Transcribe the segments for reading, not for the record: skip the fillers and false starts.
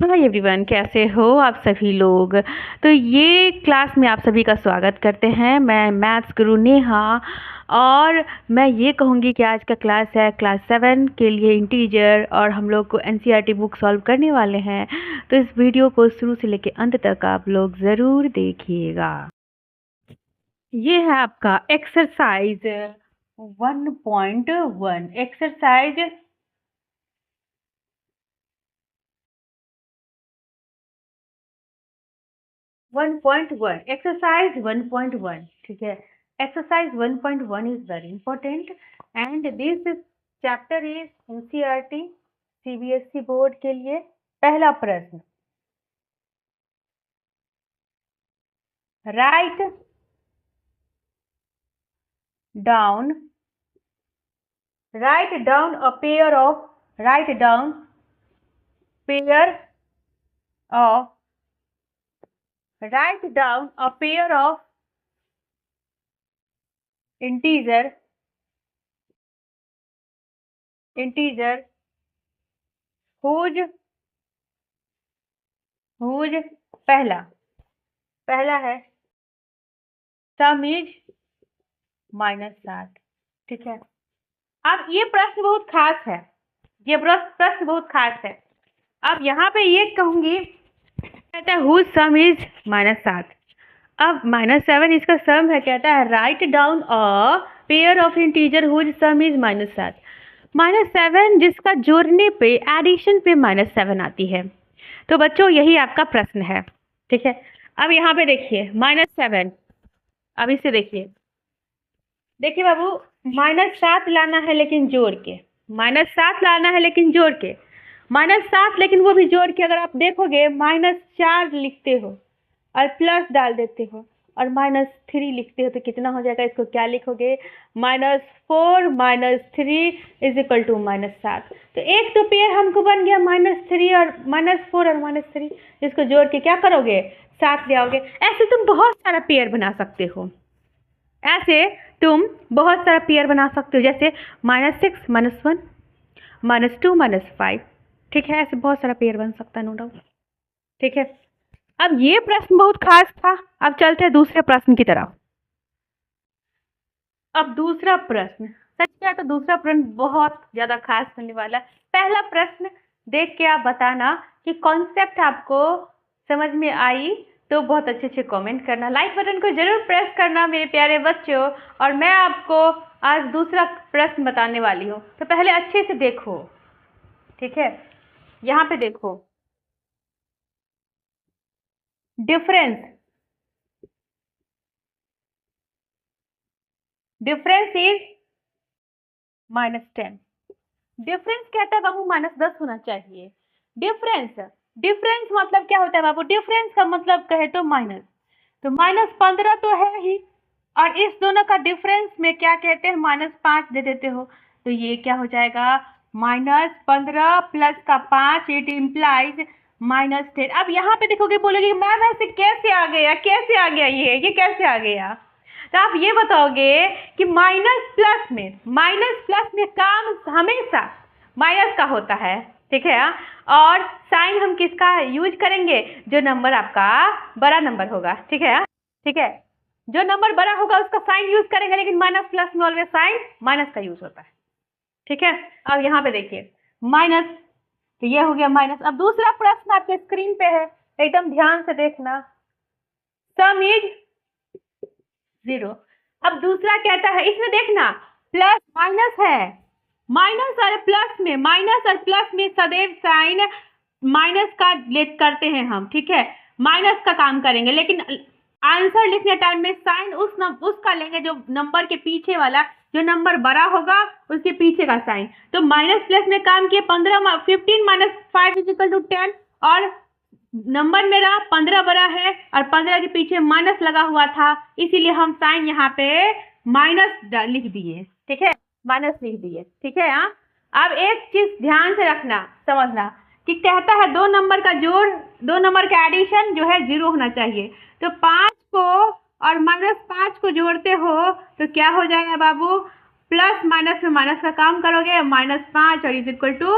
Hi everyone, कैसे हो आप सभी लोग। तो ये क्लास में आप सभी का स्वागत करते हैं। मैं मैथ्स गुरु नेहा और मैं ये कहूँगी कि आज का क्लास है क्लास 7 के लिए इंटीजर और हम लोग को एनसीईआरटी बुक सॉल्व करने वाले हैं। तो इस वीडियो को शुरू से लेकर अंत तक आप लोग ज़रूर देखिएगा। ये है आपका एक्सरसाइज 1.1 एक्सरसाइज 1.1 exercise 1.1 ठीक है। exercise 1.1 is very important and this chapter is NCERT CBSE board के लिए। पहला प्रश्न, write down a pair of integer whose पहला है सम इज -7। ठीक है। अब ये प्रश्न बहुत खास है, प्रश्न बहुत खास है। अब यहाँ पे ये कहूंगी, कहता है हुज सम इज -7। अब -7 इसका सम है, कहता है write down a pair of integer whose sum is -7। -7 जिसका जोड़ने पे एडिशन पे -7 आती है। तो बच्चों यही आपका प्रश्न है। ठीक है। अब यहाँ पे देखिए -7, अब इसे देखिए बाबू, -7 लाना है लेकिन जोड़ के, -7 लाना है लेकिन जोड़ के, -7 लेकिन वो भी जोड़ के अगर आप देखोगे -4 लिखते हो और प्लस डाल देते हो और -3 लिखते हो तो कितना हो जाएगा? इसको क्या लिखोगे? -4 -3 इज इक्वल टू -7। तो एक तो पेयर हमको बन गया -3 और -4 और -3, इसको जोड़ के क्या करोगे? 7 ले आओगे। ऐसे तुम बहुत सारा पेयर बना सकते हो, जैसे -6 -1 -2 -5। ठीक है, ऐसे बहुत सारा पेयर बन सकता है, नो डाउट। ठीक है। अब ये प्रश्न बहुत खास था। अब चलते हैं दूसरे प्रश्न की तरफ। अब दूसरा प्रश्न, सच क्या तो दूसरा प्रश्न बहुत ज्यादा खास होने वाला है। पहला प्रश्न देख के आप बताना कि कॉन्सेप्ट आपको समझ में आई तो बहुत अच्छे कमेंट करना, लाइक बटन को जरूर प्रेस करना मेरे प्यारे बच्चों। और मैं आपको आज दूसरा प्रश्न बताने वाली हूँ, तो पहले अच्छे से देखो। ठीक है, यहाँ पे देखो, डिफरेंस इज -10। डिफरेंस कहता है बाबू -10 होना चाहिए। डिफरेंस मतलब क्या होता है बाबू? डिफरेंस का मतलब कहे तो माइनस, तो -15 तो है ही, और इस दोनों का डिफरेंस में क्या कहते हैं? -5 दे देते हो, तो ये क्या हो जाएगा? -15 प्लस का 5, इट इम्प्लाइज -10। अब यहाँ पे देखोगे, बोलोगे मैम ऐसे कैसे आ गया, ये कैसे आ गया? तो आप ये बताओगे कि माइनस प्लस में काम हमेशा माइनस का होता है। ठीक है। और साइन हम किसका यूज करेंगे? जो नंबर आपका बड़ा नंबर होगा। ठीक है। जो नंबर बड़ा होगा उसका साइन यूज करेंगे, लेकिन माइनस प्लस में ऑलवेज साइन माइनस का यूज होता है। ठीक है। अब यहाँ पे देखिए माइनस, तो ये हो गया माइनस। अब दूसरा प्रश्न आपके स्क्रीन पे है, एकदम ध्यान से देखना। सम इज 0। अब दूसरा कहता है, इसमें देखना प्लस माइनस है, माइनस और प्लस में सदैव साइन माइनस का लेट करते हैं हम। ठीक है, माइनस का काम करेंगे, लेकिन आंसर लिखने टाइम में साइन उसका लेंगे जो नंबर के पीछे वाला, जो नंबर बड़ा होगा उसके पीछे का साइन। तो माइनस प्लस में काम किए, 15 - 5 इज इक्वल टू 10, और नंबर मेरा 15 बड़ा है और 15 के पीछे माइनस लगा हुआ था, इसीलिए हम साइन यहाँ पे माइनस लिख दिए। ठीक है, माइनस लिख दिए। ठीक है। हाँ, अब एक चीज ध्यान से रखना, समझना कि कहता है दो नंबर का जोड़, दो नंबर का एडिशन जो है 0 होना चाहिए। तो 5 को और -5 को जोड़ते हो तो क्या हो जाएगा बाबू? प्लस माइनस में माइनस का काम करोगे, -5 और इज इक्वल टू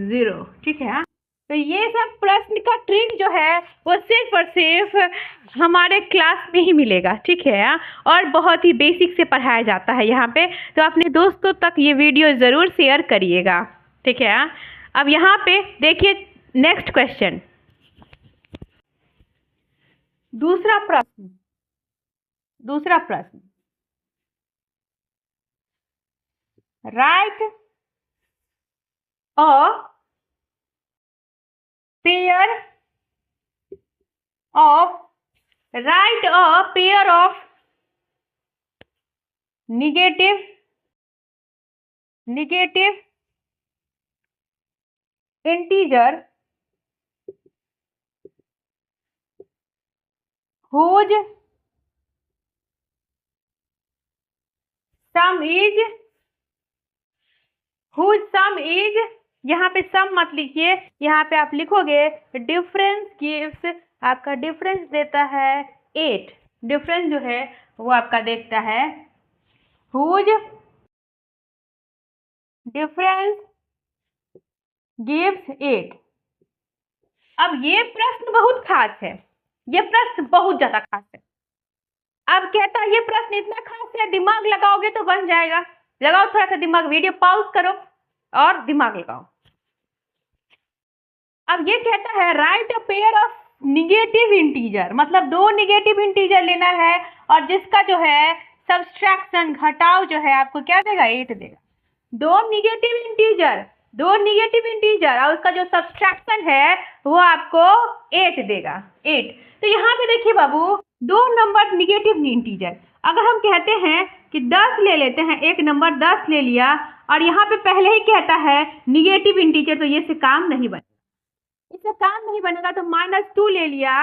0। ठीक है। तो तो ये सब प्रश्न का ट्रिक जो है वो सिर्फ और सिर्फ हमारे क्लास में ही मिलेगा, ठीक है। और बहुत ही बेसिक से पढ़ाया जाता है यहाँ पे, तो अपने दोस्तों तक ये वीडियो ज़रूर शेयर करिएगा, ठीक है। अब यहाँ पे देखिए नेक्स्ट क्वेश्चन, दूसरा प्रश्न right a pair of negative integer whose sum is यहाँ पे सम मत लिखिए, यहाँ पे आप लिखोगे डिफरेंस गिव्स, आपका डिफरेंस देता है 8, डिफरेंस जो है वो आपका देखता है whose डिफरेंस गिव्स 8। अब ये प्रश्न बहुत खास है, ये प्रश्न बहुत ज्यादा खास है। अब कहता है ये प्रश्न इतना खास है, दिमाग लगाओगे तो बन जाएगा। लगाओ थोड़ा सा दिमाग, वीडियो पॉज करो और दिमाग लगाओ। अब ये कहता है right a pair of negative integer, मतलब दो निगेटिव इंटीजर लेना है और जिसका जो है सब्सट्रैक्शन घटाव जो है आपको क्या देगा, 8 देगा। दो निगेटिव इंटीजर और उसका जो सब्सट्रैक्शन है वो आपको 8 देगा, 8। तो यहाँ पे देखिए बाबू, दो नंबर निगेटिव इंटीजर, अगर हम कहते हैं कि 10 ले लेते हैं, एक नंबर 10 ले लिया और यहाँ पे पहले ही कहता है निगेटिव इंटीजर, तो ये से काम नहीं बनेगा, इससे काम नहीं बनेगा। तो -2 ले लिया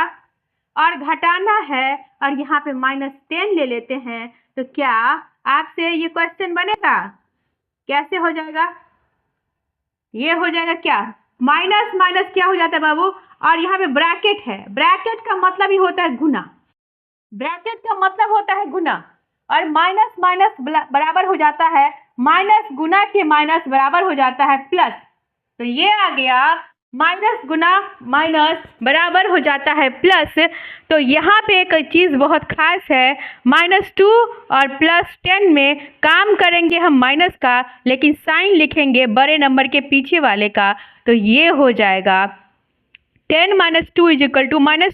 और घटाना है और यहाँ पे -10 ले लेते हैं, तो क्या आपसे ये क्वेश्चन बनेगा, कैसे हो जाएगा, ये हो जाएगा क्या, माइनस माइनस क्या हो जाता है बाबू, और यहाँ पे ब्रैकेट है, ब्रैकेट का मतलब ही होता है गुना, ब्रैकेट का मतलब होता है गुना, और माइनस माइनस बराबर हो जाता है, माइनस गुना के माइनस बराबर हो जाता है प्लस। तो ये आ गया माइनस गुना माइनस बराबर हो जाता है प्लस। तो यहाँ पे एक चीज़ बहुत खास है, -2 और +10 में काम करेंगे हम माइनस का, लेकिन साइन लिखेंगे बड़े नंबर के पीछे वाले का। तो ये हो जाएगा 10 - 2 =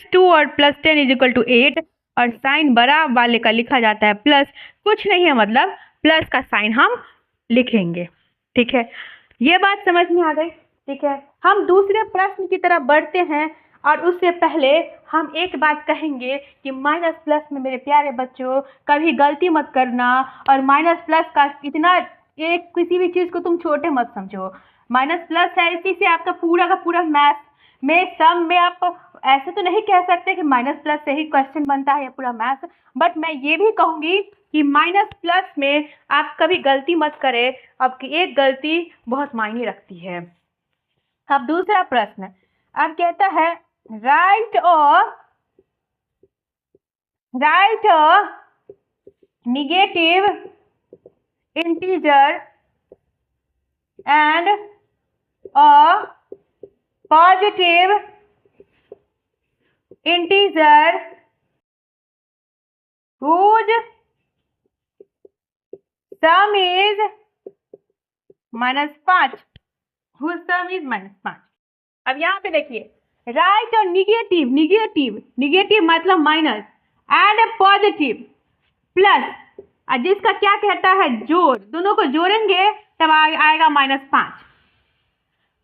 -2 और +10 = 8, और साइन बड़ा वाले का लिखा जाता है प्लस, कुछ नहीं है मतलब प्लस का साइन हम लिखेंगे, ठीक है। ये बात समझ में आ गई, ठीक है। हम दूसरे प्रश्न की तरफ बढ़ते हैं, और उससे पहले हम एक बात कहेंगे कि माइनस प्लस में मेरे प्यारे बच्चों कभी गलती मत करना, और माइनस प्लस का इतना एक किसी भी चीज़ को तुम छोटे मत समझो। माइनस प्लस है, इसी से आपका पूरा का पूरा मैथ में सम में आप ऐसे तो नहीं कह सकते कि माइनस प्लस से ही क्वेश्चन बनता है या पूरा मैथ, बट मैं ये भी कहूँगी कि माइनस प्लस में आप कभी गलती मत करें, आपकी एक गलती बहुत मायने रखती है। अब दूसरा प्रश्न, अब कहता है right a negative integer and a positive integer whose sum is -5, whose sum is -5। अब यहाँ पे देखिए, राइट और निगेटिव मतलब माइनस, एंड पॉजिटिव प्लस, और जिसका क्या कहता है जोड़, दोनों को जोड़ेंगे तब आएगा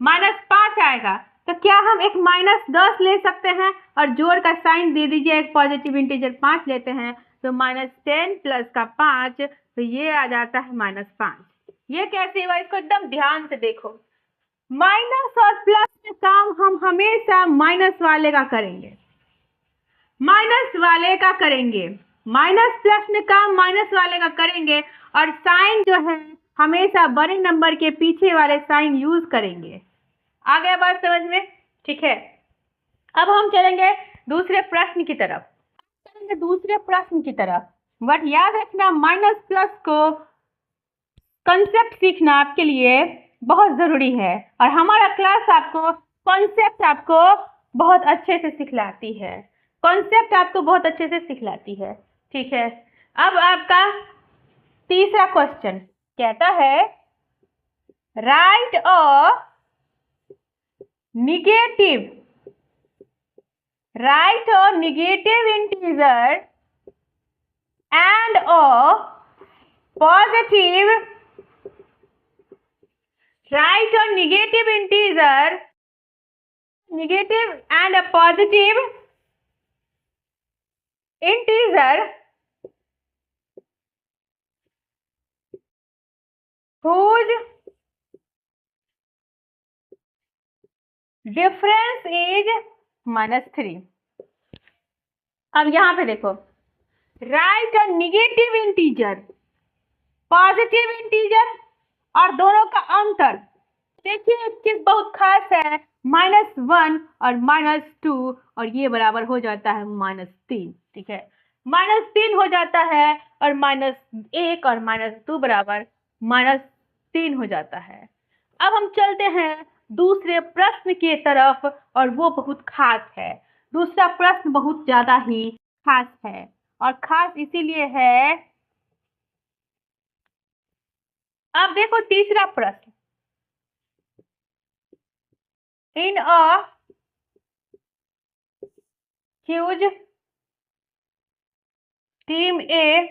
-5 आएगा। तो क्या हम एक -10 ले सकते हैं और जोड़ का साइन दे दीजिए, एक पॉजिटिव इंटीजर 5 लेते हैं, तो -10 प्लस का 5, तो ये आ जाता है -5। ये कैसे हुआ, इसको एकदम ध्यान से देखो। माइनस और प्लस में काम हम हमेशा माइनस वाले का करेंगे, माइनस प्लस में काम माइनस वाले का करेंगे, और साइन जो है हमेशा बड़े नंबर के पीछे वाले साइन यूज करेंगे। आ गया बात समझ में, ठीक है। अब हम चलेंगे दूसरे प्रश्न की तरफ, बट याद रखना माइनस प्लस को कंसेप्ट सीखना आपके लिए बहुत ज़रूरी है, और हमारा क्लास आपको कॉन्सेप्ट आपको बहुत अच्छे से सिखलाती है, कॉन्सेप्ट आपको बहुत अच्छे से सिखलाती है। ठीक है, अब आपका तीसरा क्वेश्चन कहता है right a negative integer and a positive write a negative and a positive integer whose difference is -3। अब यहां पे देखो, right a negative integer, positive integer और दोनों का अंतर। देखिए एक चीज बहुत खास है, -1 और -2 और ये बराबर हो जाता है -3। ठीक है, -3 हो जाता है और -1 और -2 बराबर -3 हो जाता है। अब हम चलते हैं दूसरे प्रश्न की तरफ और वो बहुत खास है। दूसरा प्रश्न बहुत ज्यादा ही खास है और खास इसीलिए है। अब देखो तीसरा प्रश्न, in a huge team A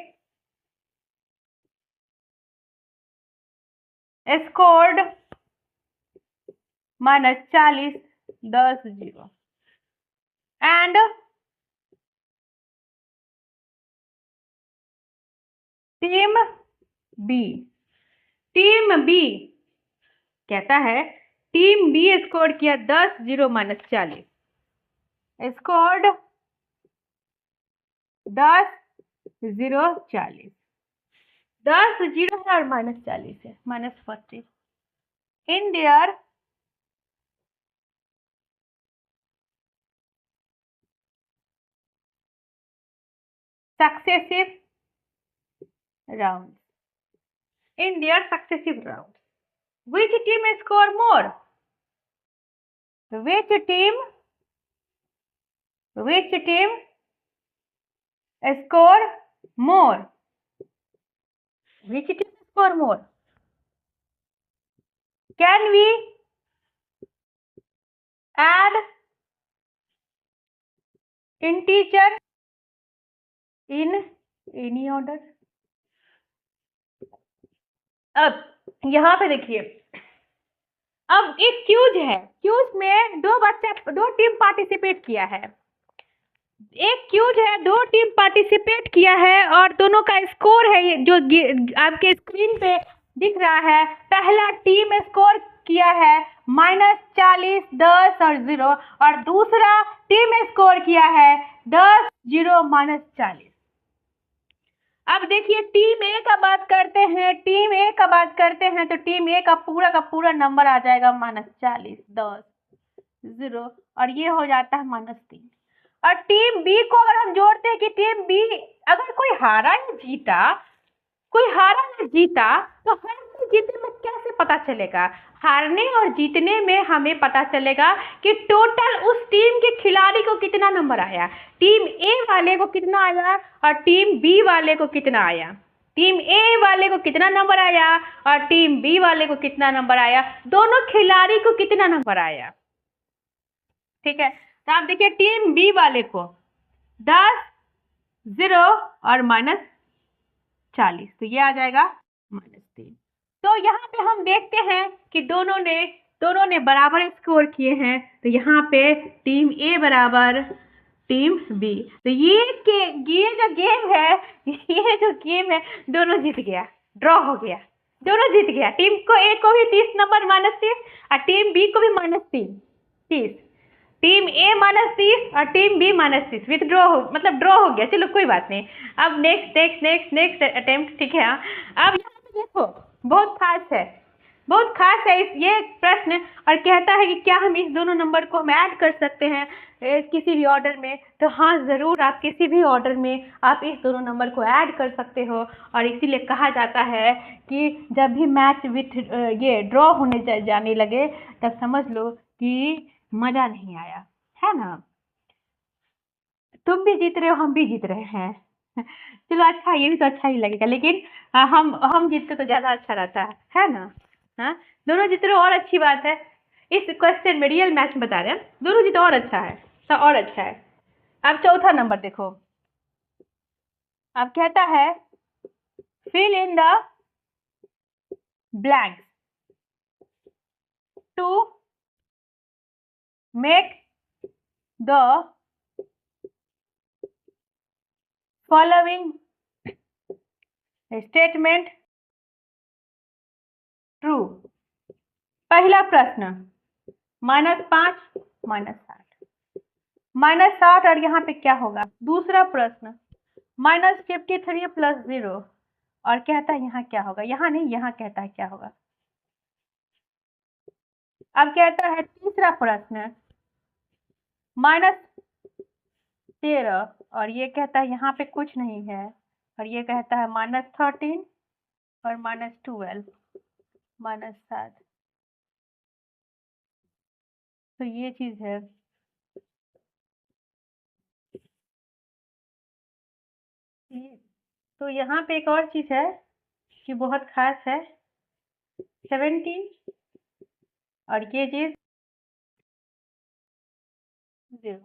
scored -40 10-0 and team B कहता है टीम बी स्कोर किया 10-0 -40, स्कोर्ड 10-0 40, 10-0 है और -40 है, -40 in their successive rounds, which team score more? Which team score more? Which team score more? Can we add integer in any order? अब यहाँ पे देखिए, अब एक क्यूज है, क्यूज में दो टीम पार्टिसिपेट किया है। एक क्यूज है, 2 टीम पार्टिसिपेट किया है और दोनों का स्कोर है ये जो आपके स्क्रीन पे दिख रहा है। पहला टीम स्कोर किया है -40 10 और 0 और दूसरा टीम स्कोर किया है 10-0 -40। अब देखिए टीम ए का बात करते हैं, तो टीम ए का पूरा नंबर आ जाएगा -40 10 0 और ये हो जाता है -3। और टीम बी को अगर हम जोड़ते हैं कि टीम बी अगर कोई हारा या जीता तो हारने जीतने में कैसे पता चलेगा? हारने और जीतने में हमें पता चलेगा कि टोटल उस टीम के खिलाड़ी को कितना नंबर आया, टीम ए वाले को कितना आया और टीम बी वाले को कितना आया, टीम ए वाले को कितना नंबर आया और टीम बी वाले को कितना नंबर आया, दोनों खिलाड़ी को कितना नंबर आया। ठीक है, तो आप देखिए टीम बी वाले को 10 0 और -40 तो ये आ जाएगा -3। तो यहाँ पे हम देखते हैं कि दोनों ने बराबर स्कोर किए हैं, तो यहाँ पे टीम ए बराबर टीम बी। तो ये जो गेम है दोनों जीत गया, ड्रॉ हो गया, दोनों जीत गया। टीम को ए को भी 30 नंबर -30 और टीम बी को भी -30, टीम ए -30 और टीम बी -30 विथ ड्रॉ हो गया। चलो कोई बात नहीं, अब नेक्स्ट अटेम्प्ट। ठीक है, अब यहाँ पे देखो बहुत खास है ये प्रश्न और कहता है कि क्या हम इस दोनों नंबर को हम ऐड कर सकते हैं किसी भी ऑर्डर में? तो हाँ ज़रूर, आप किसी भी ऑर्डर में आप इस दोनों नंबर को ऐड कर सकते हो और इसीलिए कहा जाता है कि जब भी मैच विथ ये ड्रॉ होने जाने लगे तब समझ लो कि मजा नहीं आया, है ना। तुम भी जीत रहे हो, हम भी जीत रहे हैं। चलो अच्छा, ये भी तो अच्छा ही लगेगा, लेकिन हम जीतते तो ज्यादा अच्छा रहता है ना। हाँ, दोनों जीत रहे हो और अच्छी बात है। इस क्वेश्चन में रियल मैच में बता रहे हैं, दोनों जीते और अच्छा है, तो और अच्छा है। अब चौथा नंबर देखो, अब कहता है fill in the blanks to make the following statement true। पहला प्रश्न, -5 -60 और यहाँ पे क्या होगा। दूसरा प्रश्न, -53 + 0 और कहता है यहाँ क्या होगा, यहाँ नहीं, यहाँ कहता है क्या होगा। अब कहता है तीसरा प्रश्न, -13 और ये कहता है यहाँ पे कुछ नहीं है, और ये कहता है -13 और -12 -7। तो ये चीज है। तो यहाँ पे एक और चीज है कि बहुत खास है, 17 और ये चीज 0।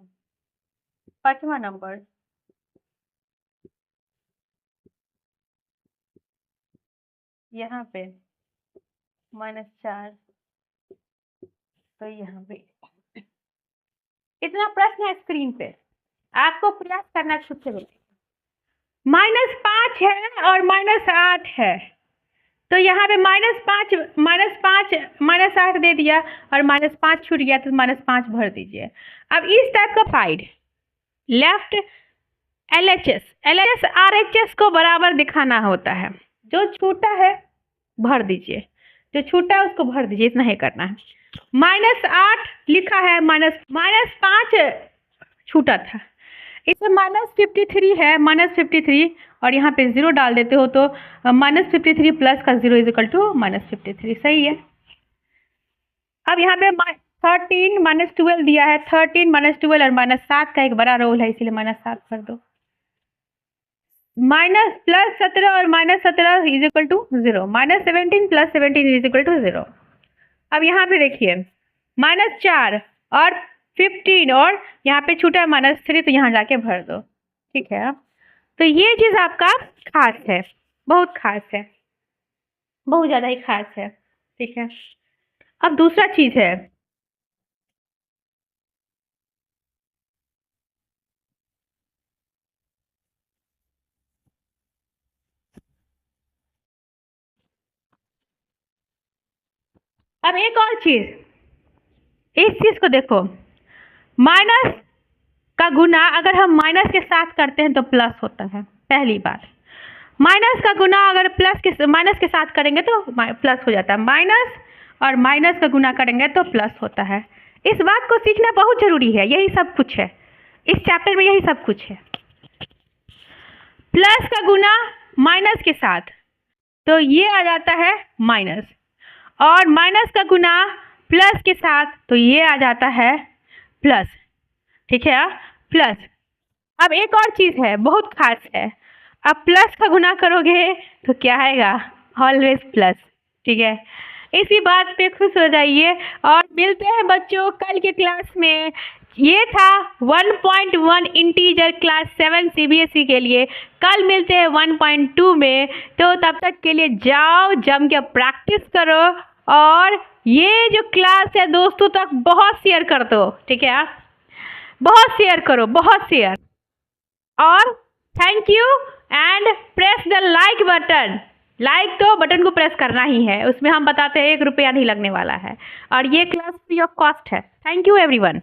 पांचवा नंबर, यहाँ पे -4, तो यहाँ पे इतना प्रश्न है स्क्रीन पे, आपको प्रयास करना खुद से बोलिए। -5 है और -8 है, तो यहाँ पे -5 -8 दे दिया और -5 छूट गया, तो -5 भर दीजिए। अब इस टाइप का साइड लेफ्ट LHS RHS को बराबर दिखाना होता है, जो छूटा है भर दीजिए, जो छूटा है उसको भर दीजिए, इतना ही करना है। -8 लिखा है, -5 छूटा था, इसमें -53 है, -53 और यहाँ पे 0 डाल देते हो तो -53 प्लस का 0 = -53, सही है। अब यहाँ पे 13 -12 दिया है, 13 -12 और -7 का एक बड़ा रोल है, इसलिए -7 कर दो। +17 और -17 = 0, -17 + 17 = 0। अब यहाँ पे देखिए -4 और 15 और यहाँ पे छूटा है -3, तो यहाँ जाके भर दो, ठीक है। तो ये चीज आपका खास है, बहुत खास है, बहुत ज्यादा ही खास है, ठीक है। अब दूसरा चीज है, अब एक और चीज, इस चीज को देखो, माइनस का गुना अगर हम माइनस के साथ करते हैं तो प्लस होता है, पहली बात। माइनस का गुना अगर माइनस के साथ करेंगे तो प्लस हो जाता है, माइनस और माइनस का गुना करेंगे तो प्लस होता है। इस बात को सीखना बहुत जरूरी है, यही सब कुछ है इस चैप्टर में, यही सब कुछ है। प्लस का गुना माइनस के साथ तो ये आ जाता है माइनस, और माइनस का गुना प्लस के साथ तो ये आ जाता है प्लस, ठीक है, प्लस। अब एक और चीज है, बहुत खास है, अब प्लस का गुना करोगे तो क्या आएगा, ऑलवेज प्लस, ठीक है। इसी बात पे खुश हो जाइए और मिलते हैं बच्चों कल के क्लास में। ये था 1.1 इंटीजर क्लास 7 CBSE के लिए। कल मिलते हैं 1.2 में, तो तब तक के लिए जाओ जम के प्रैक्टिस करो, और ये जो क्लास है दोस्तों तक बहुत शेयर कर दो, ठीक है, बहुत शेयर करो, बहुत शेयर। और thank you and press the like button. Like तो बटन को प्रेस करना ही है, उसमें हम बताते हैं 1 रुपया नहीं लगने वाला है, और ये क्लास फ्री ऑफ कॉस्ट है। Thank you everyone.